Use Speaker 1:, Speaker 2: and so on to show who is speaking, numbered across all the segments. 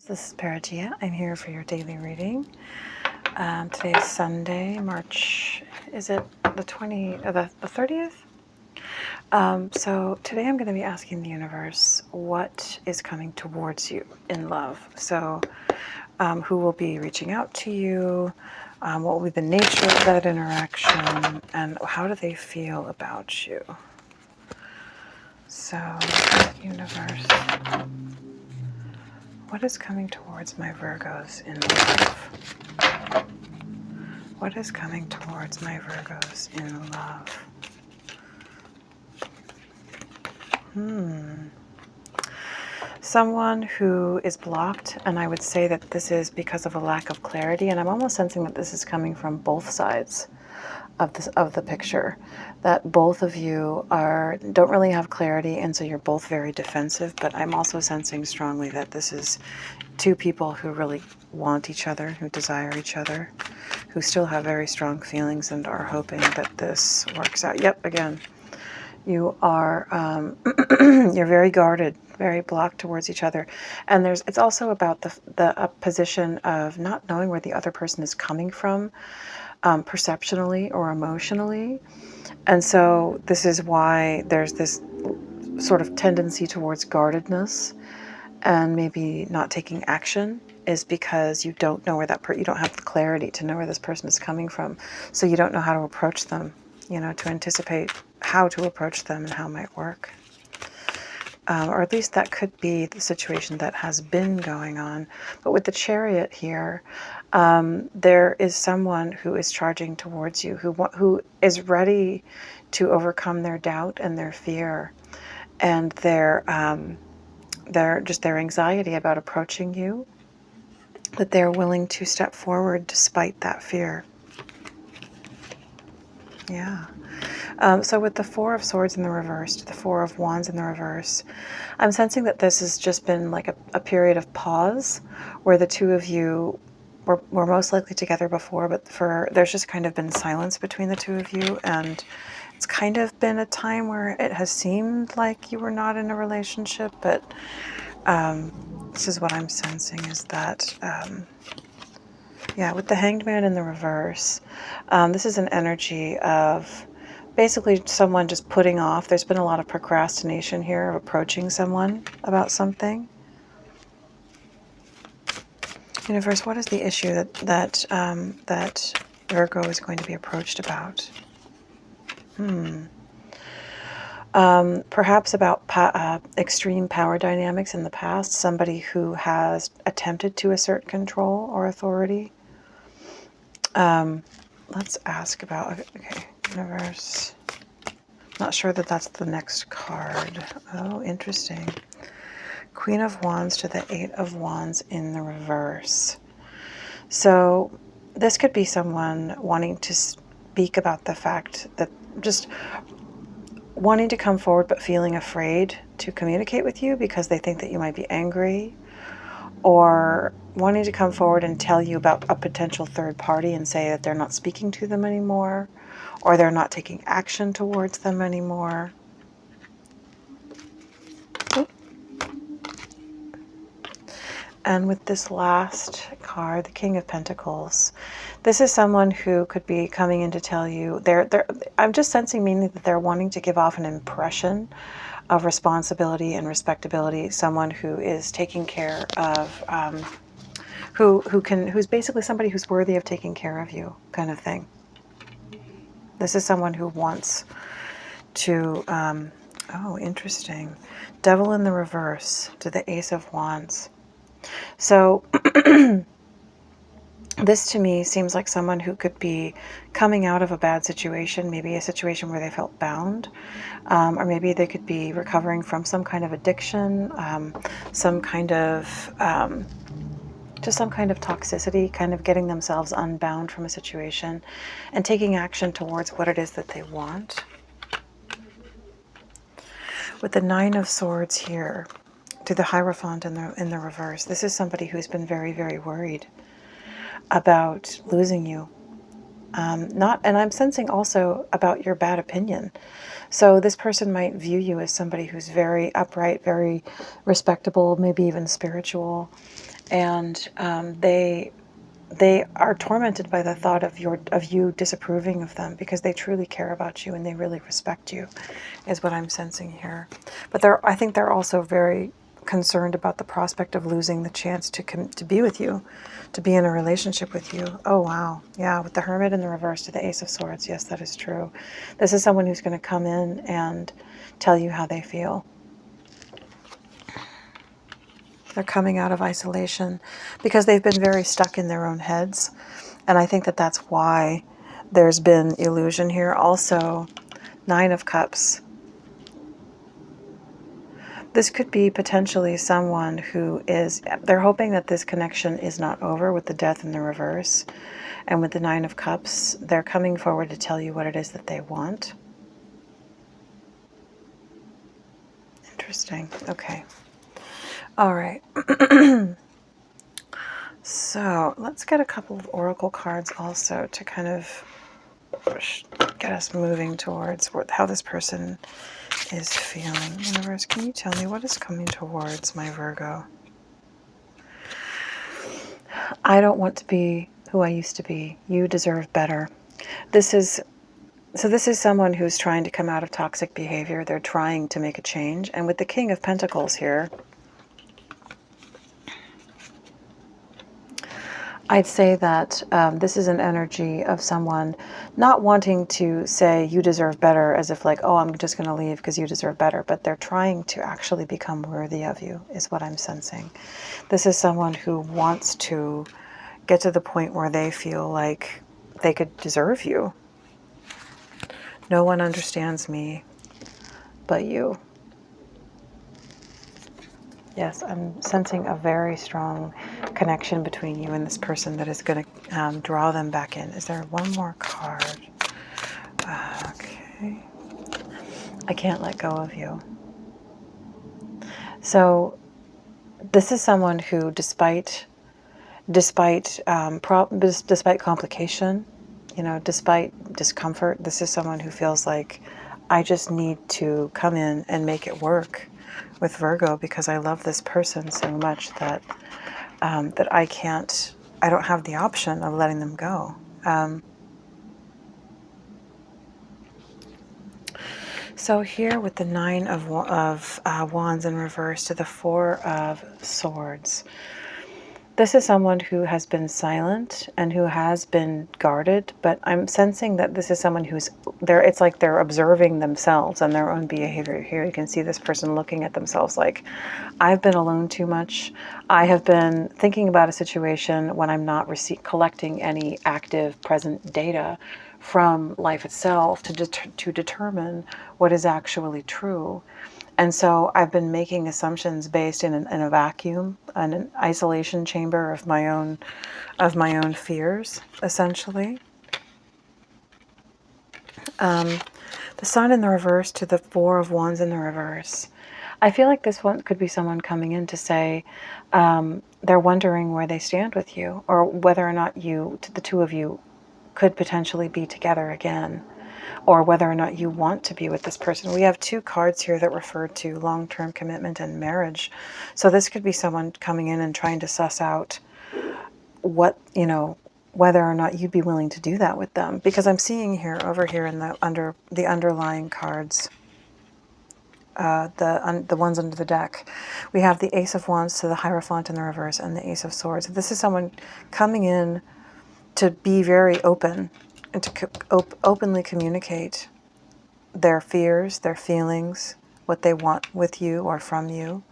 Speaker 1: This is Perigaea. I'm here for your daily reading. Today is Sunday, March, is it the 30th? So today I'm going to be asking the universe what is coming towards you in love. So who will be reaching out to you? What will be the nature of that interaction? And how do they feel about you? So, universe, what is coming towards my Virgos in love? What is coming towards my Virgos in love? Someone who is blocked, and I would say that this is because of a lack of clarity, and I'm almost sensing that this is coming from both sides of the picture, that both of you don't really have clarity, and so you're both very defensive. But I'm also sensing strongly that this is two people who really want each other, who desire each other, who still have very strong feelings and are hoping that this works out. Yep, again, you are you're very guarded, very blocked towards each other, and it's also about the position of not knowing where the other person is coming from, perceptionally or emotionally. And so this is why there's this sort of tendency towards guardedness and maybe not taking action, is because you don't know where you don't have the clarity to know where this person is coming from. So you don't know how to approach them, to anticipate how to approach them and how it might work. Or at least that could be the situation that has been going on. But with the Chariot here, there is someone who is charging towards you, who is ready to overcome their doubt and their fear and their anxiety about approaching you, that they're willing to step forward despite that fear. Yeah. So with the Four of Swords in the reverse to the Four of Wands in the reverse, I'm sensing that this has just been like a period of pause where the two of you were most likely together before, but there's just kind of been silence between the two of you, and it's kind of been a time where it has seemed like you were not in a relationship, but this is what I'm sensing, is that yeah, with the Hanged Man in the reverse, this is an energy of basically someone just putting off. There's been a lot of procrastination here of approaching someone about something. Universe, what is the issue that Virgo is going to be approached about? Perhaps about extreme power dynamics in the past. Somebody who has attempted to assert control or authority. Let's ask about, okay, universe. Not sure that that's the next card. Oh, interesting. Queen of Wands to the Eight of Wands in the reverse. So this could be someone wanting to speak about the fact that just wanting to come forward but feeling afraid to communicate with you because they think that you might be angry, or wanting to come forward and tell you about a potential third party and say that they're not speaking to them anymore, or they're not taking action towards them anymore. And with this last card, the King of Pentacles, this is someone who could be coming in to tell you, I'm just sensing mainly that they're wanting to give off an impression of responsibility and respectability, someone who is taking care of, who's basically somebody who's worthy of taking care of you, kind of thing. This is someone who wants to, oh, interesting. Devil in the reverse to the Ace of Wands. So this to me seems like someone who could be coming out of a bad situation, maybe a situation where they felt bound, or maybe they could be recovering from some kind of addiction, some kind of toxicity, kind of getting themselves unbound from a situation and taking action towards what it is that they want. With the Nine of Swords here to the Hierophant in the reverse, this is somebody who's been very, very worried about losing you. And I'm sensing also about your bad opinion. So this person might view you as somebody who's very upright, very respectable, maybe even spiritual, And they are tormented by the thought of you disapproving of them, because they truly care about you and they really respect you, is what I'm sensing here. But I think they're also very concerned about the prospect of losing the chance to be with you, to be in a relationship with you. Oh wow, yeah, with the Hermit in the reverse to the Ace of Swords. Yes, that is true. This is someone who's going to come in and tell you how they feel. They're coming out of isolation because they've been very stuck in their own heads. And I think that that's why there's been illusion here. Also, Nine of Cups. This could be potentially someone who they're hoping that this connection is not over with the Death in the reverse. And with the Nine of Cups, they're coming forward to tell you what it is that they want. Interesting. Okay. All right. So let's get a couple of oracle cards also to kind of get us moving towards how this person is feeling. Universe, can you tell me what is coming towards my Virgo? I don't want to be who I used to be. You deserve better. This is someone who's trying to come out of toxic behavior. They're trying to make a change. And with the King of Pentacles here, I'd say that this is an energy of someone not wanting to say you deserve better as if like, oh, I'm just going to leave because you deserve better. But they're trying to actually become worthy of you is what I'm sensing. This is someone who wants to get to the point where they feel like they could deserve you. No one understands me but you. Yes, I'm sensing a very strong connection between you and this person that is going to draw them back in. Is there one more card? Okay. I can't let go of you. So this is someone who, despite complication, you know, despite discomfort, this is someone who feels like, I just need to come in and make it work with Virgo because I love this person so much that that I don't have the option of letting them go. So here with the Nine of Wands in reverse to the Four of Swords, this is someone who has been silent and who has been guarded, but I'm sensing that this is someone who's there. It's like they're observing themselves and their own behavior. Here you can see this person looking at themselves like, I've been alone too much. I have been thinking about a situation when I'm not collecting any active present data from life itself to determine what is actually true. And so I've been making assumptions based in a vacuum, an isolation chamber of my own fears, essentially. The Sun in the reverse to the Four of Wands in the reverse. I feel like this one could be someone coming in to say they're wondering where they stand with you, or whether or not the two of you could potentially be together again, or whether or not you want to be with this person. We have two cards here that refer to long-term commitment and marriage. So this could be someone coming in and trying to suss out what, you know, whether or not you'd be willing to do that with them. Because I'm seeing here, over here in the underlying cards, the ones under the deck, we have the Ace of Wands to the Hierophant in the reverse and the Ace of Swords. This is someone coming in to be very open and to openly communicate their fears, their feelings, what they want with you or from you.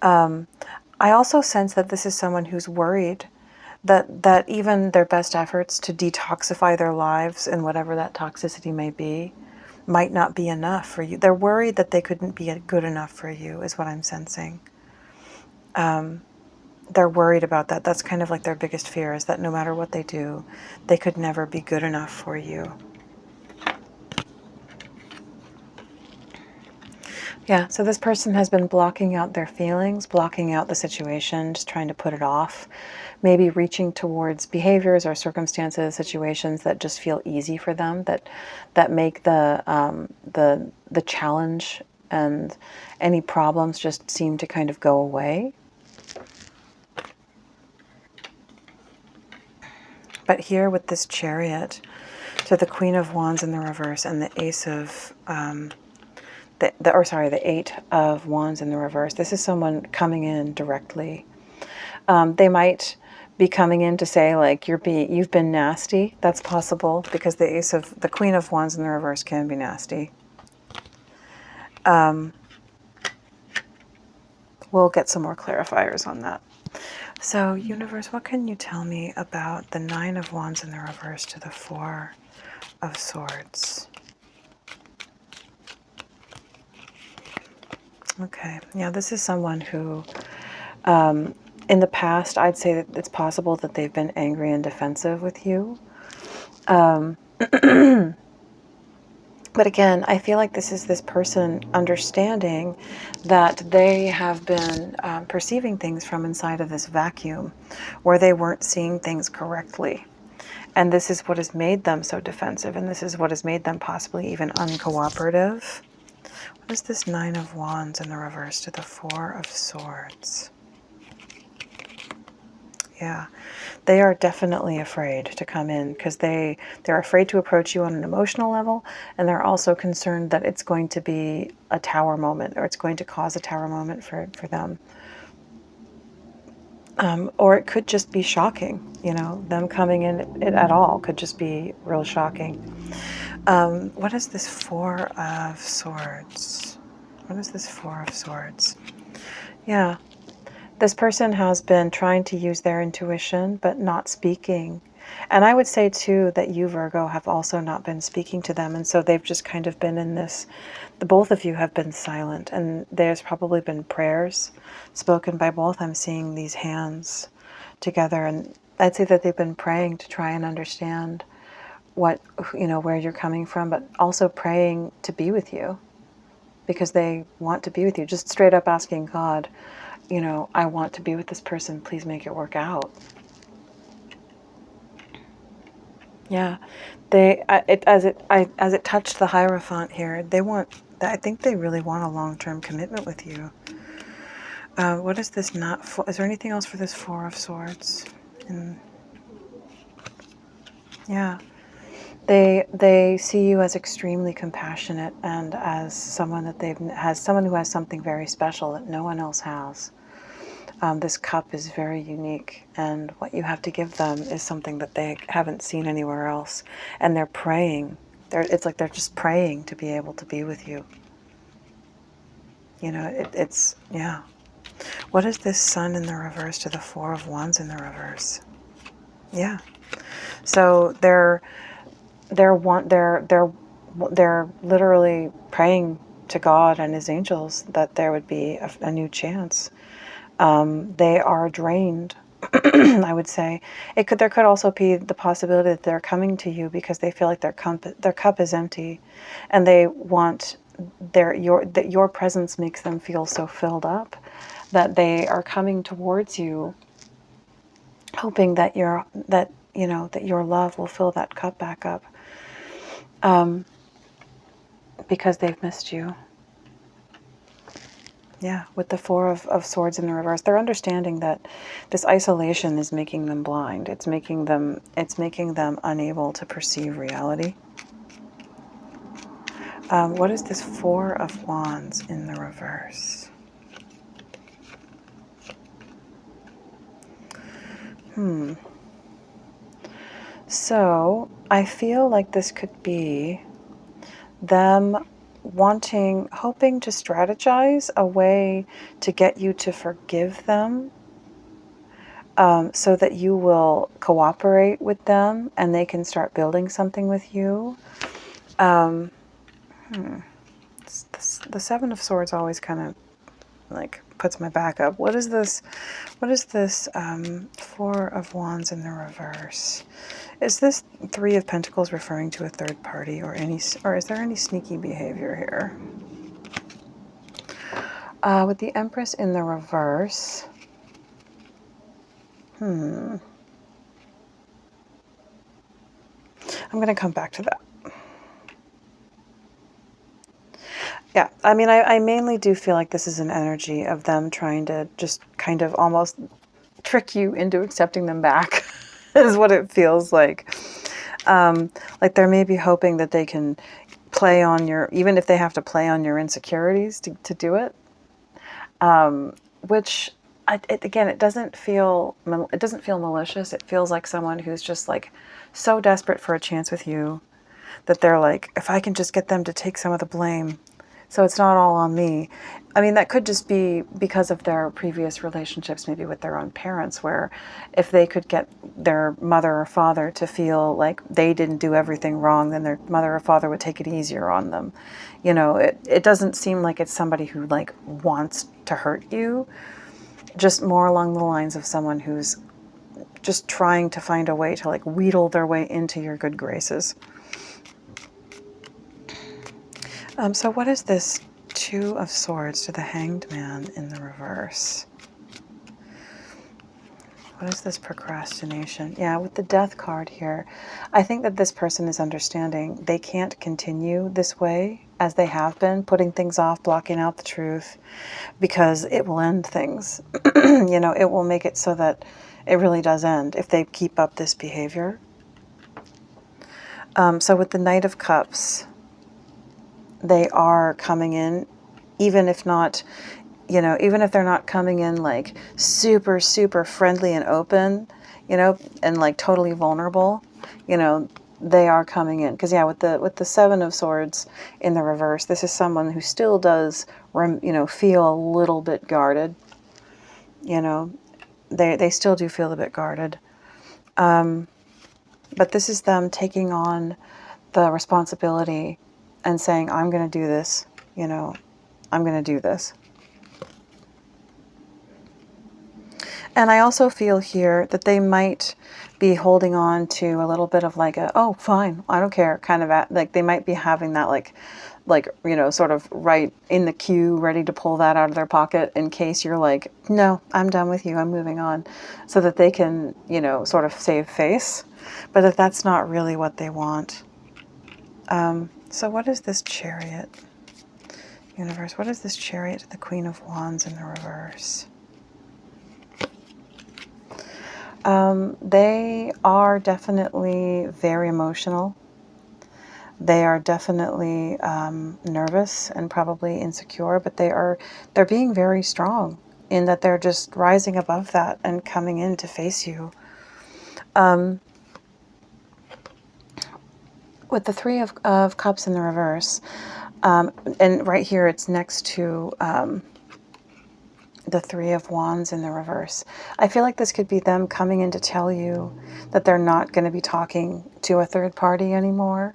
Speaker 1: I also sense that this is someone who's worried that even their best efforts to detoxify their lives and whatever that toxicity may be might not be enough for you. They're worried that they couldn't be good enough for you, is what I'm sensing. They're worried about that. That's kind of like their biggest fear, is that no matter what they do, they could never be good enough for you. Yeah, so this person has been blocking out their feelings, blocking out the situation, just trying to put it off. Maybe reaching towards behaviors or circumstances, situations that just feel easy for them, that make the challenge and any problems just seem to kind of go away. But here with this Chariot to the Queen of Wands in the reverse and the Ace of, the Eight of Wands in the reverse. This is someone coming in directly. They might be coming in to say, like, you've been nasty. That's possible, because the Queen of Wands in the reverse can be nasty. We'll get some more clarifiers on that. So, universe, what can you tell me about the Nine of Wands in the reverse to the Four of Swords? Okay, yeah, this is someone who, in the past, I'd say that it's possible that they've been angry and defensive with you. But again, I feel like this is this person understanding that they have been perceiving things from inside of this vacuum where they weren't seeing things correctly. And this is what has made them so defensive, and this is what has made them possibly even uncooperative. What is this Nine of Wands in the reverse to the Four of Swords? Yeah, they are definitely afraid to come in, because they're afraid to approach you on an emotional level, and they're also concerned that it's going to be a tower moment, or it's going to cause a tower moment for them. Or it could just be shocking, you know, them coming in at all could just be real shocking. What is this Four of Swords? What is this Four of Swords? Yeah. This person has been trying to use their intuition, but not speaking. And I would say, too, that you, Virgo, have also not been speaking to them. And so they've just kind of been in this, the both of you have been silent. And there's probably been prayers spoken by both. I'm seeing these hands together. And I'd say that they've been praying to try and understand what, you know, where you're coming from, but also praying to be with you, because they want to be with you. Just straight up asking God, you know, I want to be with this person. Please make it work out. Yeah, as it touched the Hierophant here, they want. I think they really want a long-term commitment with you. What is this? Is there anything else for this Four of Swords? Yeah, they see you as extremely compassionate, and as someone that someone who has something very special that no one else has. This cup is very unique, and what you have to give them is something that they haven't seen anywhere else. And they're praying. It's like they're just praying to be able to be with you. You know, yeah. What is this Sun in the reverse to the Four of Wands in the reverse? Yeah. So they're literally praying to God and His angels that there would be a new chance. They are drained, I would say. There could also be the possibility that they're coming to you because they feel like their cup is empty, and they want that your presence makes them feel so filled up that they are coming towards you, hoping that your love will fill that cup back up, because they've missed you. Yeah, with the Four of Swords in the reverse, they're understanding that this isolation is making them blind. It's making them unable to perceive reality. What is this Four of Wands in the reverse? So I feel like this could be them hoping to strategize a way to get you to forgive them, so that you will cooperate with them and they can start building something with you. The Seven of Swords always kind of like puts my back up. What is this Four of Wands in the reverse? Is this Three of Pentacles referring to a third party, or is there any sneaky behavior here? With the Empress in the reverse, I'm going to come back to that. Yeah, I mean, I mainly do feel like this is an energy of them trying to just kind of almost trick you into accepting them back. is what it feels like. Like they may be hoping that they can play on your, even if they have to play on your insecurities to do it. Which, again, it doesn't feel malicious. It feels like someone who's just like so desperate for a chance with you that they're like, if I can just get them to take some of the blame, so it's not all on me. I mean, that could just be because of their previous relationships, maybe with their own parents, where if they could get their mother or father to feel like they didn't do everything wrong, then their mother or father would take it easier on them. You know, it doesn't seem like it's somebody who like wants to hurt you, just more along the lines of someone who's just trying to find a way to like wheedle their way into your good graces. So what is this Two of Swords to the Hanged Man in the reverse? What is this procrastination? Yeah, with the Death card here, I think that this person is understanding they can't continue this way as they have been, putting things off, blocking out the truth, because it will end things. You know, it will make it so that it really does end if they keep up this behavior. So with the Knight of Cups, they are coming in, even if not, you know, even if they're not coming in like super, super friendly and open, you know, and like totally vulnerable, you know, they are coming in. Because yeah, with the Seven of Swords in the reverse, this is someone who still does, you know, feel a little bit guarded. You know, they still do feel a bit guarded. But this is them taking on the responsibility and saying, I'm going to do this, you know, I'm going to do this. And I also feel here that they might be holding on to a little bit of like a, oh, fine, I don't care, kind of like they might be having that like, you know, sort of right in the queue, ready to pull that out of their pocket in case you're like, no, I'm done with you, I'm moving on, so that they can, you know, sort of save face, but that's not really what they want. So what is this Chariot? Universe, what is this Chariot to the Queen of Wands in the reverse? They are definitely very emotional. They are definitely nervous and probably insecure, but they're being very strong in that they're just rising above that and coming in to face you. With the Three of Cups in the reverse, and right here it's next to the Three of Wands in the reverse. I feel like this could be them coming in to tell you that they're not going to be talking to a third party anymore.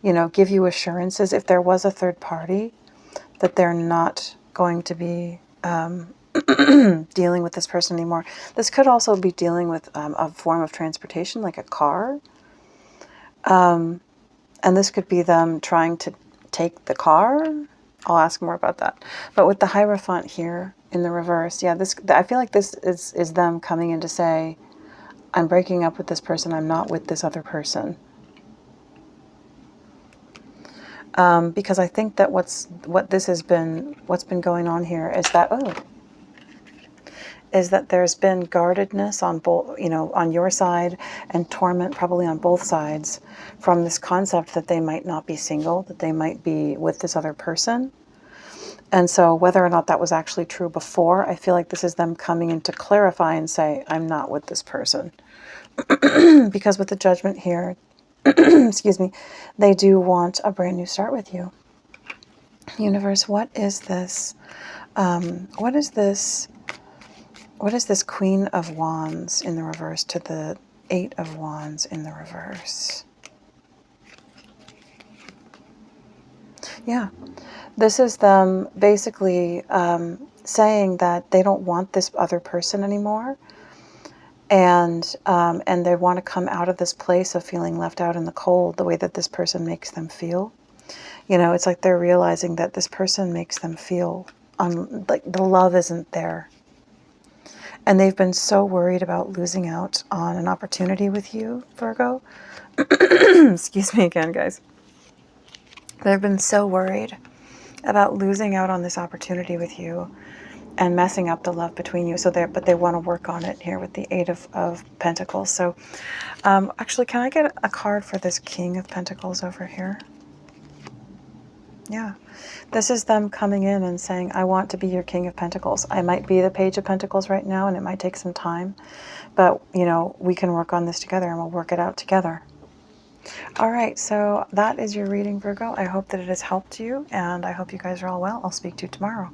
Speaker 1: You know, give you assurances if there was a third party that they're not going to be dealing with this person anymore. This could also be dealing with a form of transportation, like a car. And this could be them trying to take the car. I'll ask more about that. But with the Hierophant here in the reverse, yeah, I feel like this is them coming in to say, I'm breaking up with this person, I'm not with this other person. Because I think that what's been going on here is that there's been guardedness on both, you know, on your side, and torment probably on both sides from this concept that they might not be single, that they might be with this other person. And so whether or not that was actually true before, I feel like this is them coming in to clarify and say, I'm not with this person. Because with the Judgment here, excuse me, they do want a brand new start with you. Universe, what is this? What is this Queen of Wands in the reverse to the Eight of Wands in the reverse? Yeah, this is them basically saying that they don't want this other person anymore. And they want to come out of this place of feeling left out in the cold the way that this person makes them feel. You know, it's like they're realizing that this person makes them feel like the love isn't there. And they've been so worried about losing out on an opportunity with you, Virgo. Excuse me again, guys. They've been so worried about losing out on this opportunity with you and messing up the love between you. So but they want to work on it here with the Eight of Pentacles. So actually, can I get a card for this King of Pentacles over here? Yeah, this is them coming in and saying, I want to be your King of Pentacles. I might be the Page of Pentacles right now, and it might take some time, but, you know, we can work on this together, and we'll work it out together. All right, so that is your reading, Virgo. I hope that it has helped you, and I hope you guys are all well. I'll speak to you tomorrow.